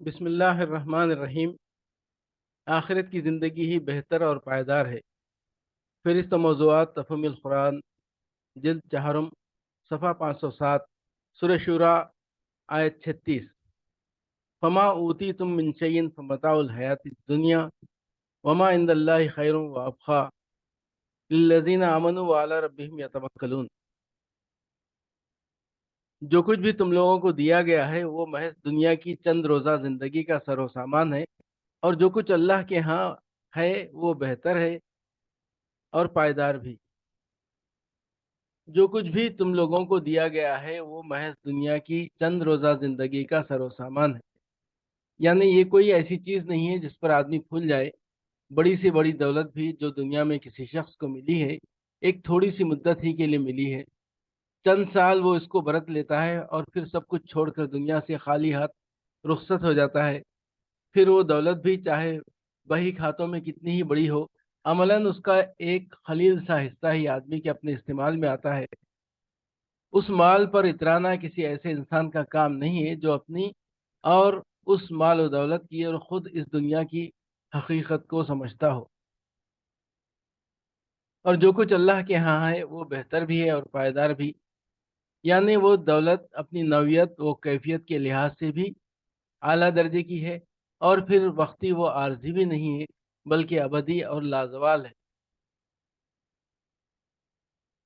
بسم اللہ الرحمن الرحیم۔ آخرت کی زندگی ہی بہتر اور پائیدار ہے۔ فہرست موضوعات تفہیم القرآن، جلد چہارم، صفحہ 507، سورہ شورى، آیت 36۔ فما اوتیتم من شیء فمتاع الحیات الدنیا وما عند اللہ خیر وابقی للذین آمنوا وعلی ربہم یتوکلون۔ جو کچھ بھی تم لوگوں کو دیا گیا ہے وہ محض دنیا کی چند روزہ زندگی کا سر و سامان ہے، اور جو کچھ اللہ کے ہاں ہے وہ بہتر ہے اور پائیدار بھی۔ جو کچھ بھی تم لوگوں کو دیا گیا ہے وہ محض دنیا کی چند روزہ زندگی کا سر و سامان ہے، یعنی یہ کوئی ایسی چیز نہیں ہے جس پر آدمی پھول جائے۔ بڑی سے بڑی دولت بھی جو دنیا میں کسی شخص کو ملی ہے ایک تھوڑی سی مدت ہی کے لیے ملی ہے۔ چند سال وہ اس کو برت لیتا ہے اور پھر سب کچھ چھوڑ کر دنیا سے خالی ہاتھ رخصت ہو جاتا ہے۔ پھر وہ دولت بھی چاہے بہی کھاتوں میں کتنی ہی بڑی ہو، عملاً اس کا ایک خلیل سا حصہ ہی آدمی کے اپنے استعمال میں آتا ہے۔ اس مال پر اترانا کسی ایسے انسان کا کام نہیں ہے جو اپنی اور اس مال و دولت کی اور خود اس دنیا کی حقیقت کو سمجھتا ہو۔ اور جو کچھ اللہ کے ہاں ہے وہ بہتر بھی ہے اور پائیدار بھی، یعنی وہ دولت اپنی نوعیت و کیفیت کے لحاظ سے بھی اعلیٰ درجے کی ہے، اور پھر وقتی و عارضی بھی نہیں ہے بلکہ ابدی اور لازوال ہے۔